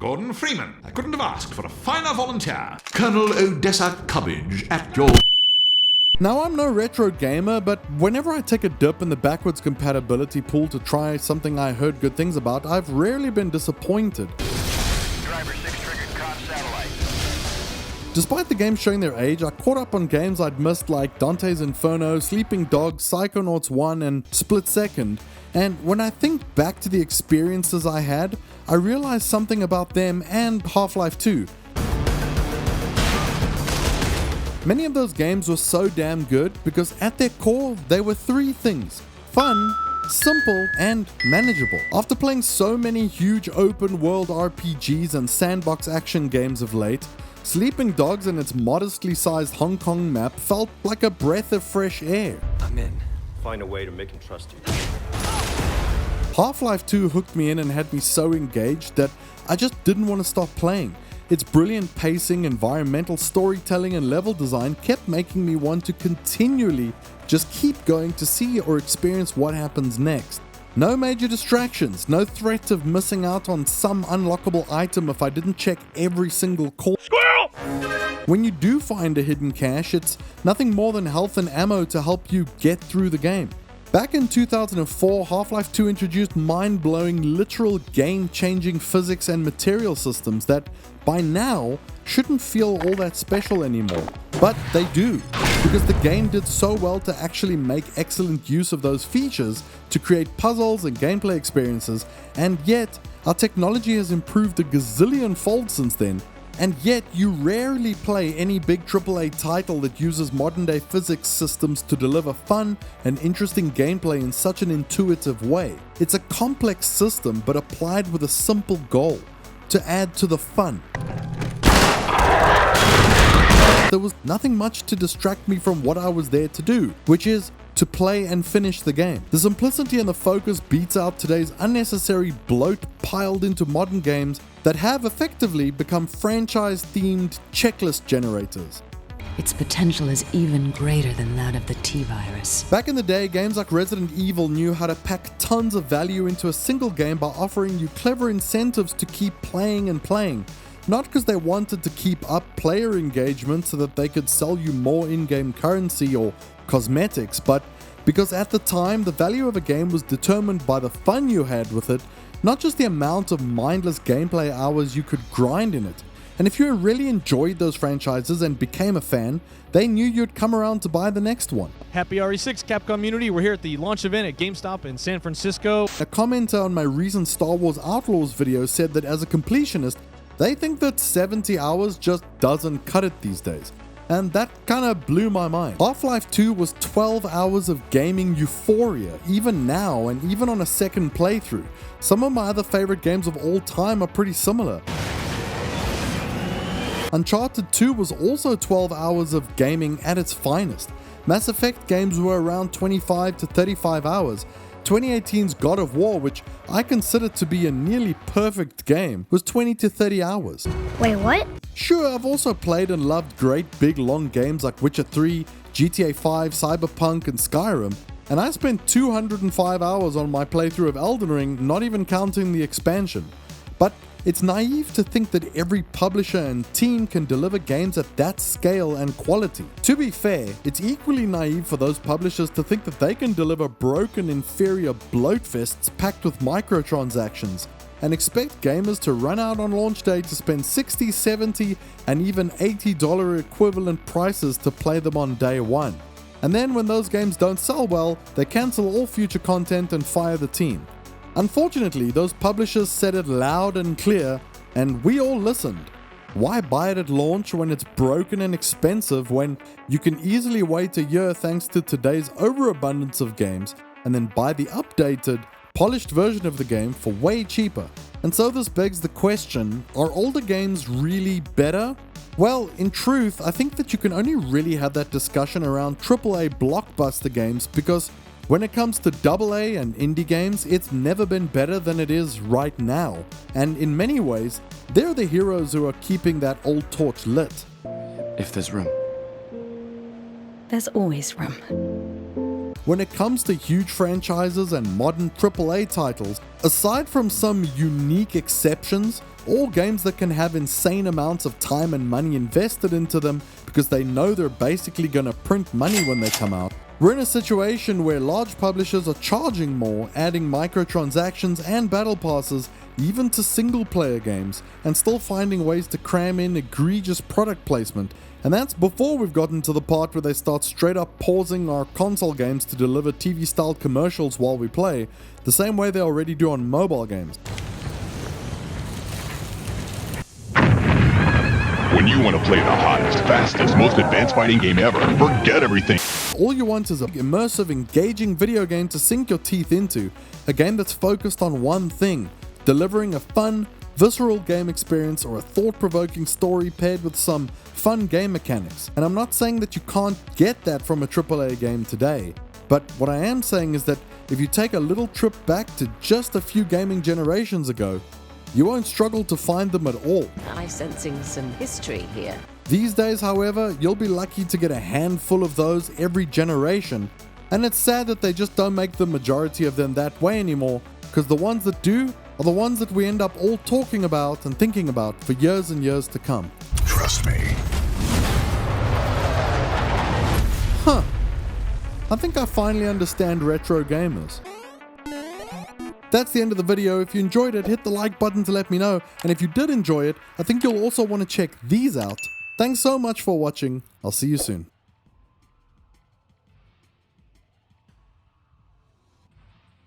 Gordon Freeman. I couldn't have asked for a finer volunteer. Colonel Odessa Cubbage at your... Now, I'm no retro gamer, but whenever I take a dip in the backwards compatibility pool to try something I heard good things about, I've rarely been disappointed. Driver 6 triggered COM satellite. Despite the games showing their age, I caught up on games I'd missed like Dante's Inferno, Sleeping Dogs, Psychonauts 1, and Split Second, and when I think back to the experiences I had, I realized something about them and Half-Life 2. Many of those games were so damn good because at their core, they were three things: fun, simple, and manageable. After playing so many huge open world RPGs and sandbox action games of late, Sleeping Dogs and its modestly sized Hong Kong map felt like a breath of fresh air. I'm in. Find a way to make him trust you. Half-Life 2 hooked me in and had me so engaged that I just didn't want to stop playing. Its brilliant pacing, environmental storytelling, and level design kept making me want to continually just keep going to see or experience what happens next. No major distractions, no threat of missing out on some unlockable item if I didn't check every single corner. Squirrel! When you do find a hidden cache, it's nothing more than health and ammo to help you get through the game. Back in 2004, Half-Life 2 introduced mind-blowing, literal game-changing physics and material systems that, by now, shouldn't feel all that special anymore. But they do, because the game did so well to actually make excellent use of those features to create puzzles and gameplay experiences, and yet, our technology has improved a gazillion fold since then. And yet, you rarely play any big AAA title that uses modern-day physics systems to deliver fun and interesting gameplay in such an intuitive way. It's a complex system, but applied with a simple goal: to add to the fun. There was nothing much to distract me from what I was there to do, which is to play and finish the game. The simplicity and the focus beats out today's unnecessary bloat piled into modern games that have effectively become franchise-themed checklist generators. Its potential is even greater than that of the T-Virus. Back in the day, games like Resident Evil knew how to pack tons of value into a single game by offering you clever incentives to keep playing and playing. Not because they wanted to keep up player engagement so that they could sell you more in-game currency or cosmetics, but because at the time the value of a game was determined by the fun you had with it, not just the amount of mindless gameplay hours you could grind in it. And if you really enjoyed those franchises and became a fan, they knew you'd come around to buy the next one. Happy RE6 Capcom community. We're here at the launch event at GameStop in San Francisco. A commenter on my recent Star Wars Outlaws video said that as a completionist, they think that 70 hours just doesn't cut it these days. And that kinda blew my mind. Half-Life 2 was 12 hours of gaming euphoria, even now and even on a second playthrough. Some of my other favorite games of all time are pretty similar. Uncharted 2 was also 12 hours of gaming at its finest. Mass Effect games were around 25 to 35 hours. 2018's God of War, which I consider to be a nearly perfect game, was 20 to 30 hours. Wait, what? Sure, I've also played and loved great big long games like Witcher 3, GTA 5, Cyberpunk, and Skyrim, and I spent 205 hours on my playthrough of Elden Ring, not even counting the expansion. But it's naive to think that every publisher and team can deliver games at that scale and quality. To be fair, it's equally naive for those publishers to think that they can deliver broken, inferior bloat fests packed with microtransactions and expect gamers to run out on launch day to spend $60, $70, and even $80 equivalent prices to play them on day one. And then when those games don't sell well, they cancel all future content and fire the team. Unfortunately, those publishers said it loud and clear, and we all listened. Why buy it at launch when it's broken and expensive when you can easily wait a year thanks to today's overabundance of games and then buy the updated, polished version of the game for way cheaper? And so this begs the question, are older games really better? Well, in truth, I think that you can only really have that discussion around AAA blockbuster games because when it comes to AA and indie games, it's never been better than it is right now. And in many ways, they're the heroes who are keeping that old torch lit. If there's room. There's always room. When it comes to huge franchises and modern AAA titles, aside from some unique exceptions, or games that can have insane amounts of time and money invested into them because they know they're basically gonna print money when they come out. We're in a situation where large publishers are charging more, adding microtransactions and battle passes even to single player games, and still finding ways to cram in egregious product placement. And that's before we've gotten to the part where they start straight up pausing our console games to deliver TV style commercials while we play, the same way they already do on mobile games. When you want to play the hottest, fastest, most advanced fighting game ever, forget everything. All you want is an immersive, engaging video game to sink your teeth into, a game that's focused on one thing, delivering a fun, visceral game experience or a thought-provoking story paired with some fun game mechanics. And I'm not saying that you can't get that from a AAA game today, but what I am saying is that if you take a little trip back to just a few gaming generations ago, you won't struggle to find them at all. I'm sensing some history here. These days, however, you'll be lucky to get a handful of those every generation, and it's sad that they just don't make the majority of them that way anymore, because the ones that do are the ones that we end up all talking about and thinking about for years and years to come. Trust me. Huh. I think I finally understand retro gamers. That's the end of the video. If you enjoyed it, hit the like button to let me know. And if you did enjoy it, I think you'll also want to check these out. Thanks so much for watching. I'll see you soon.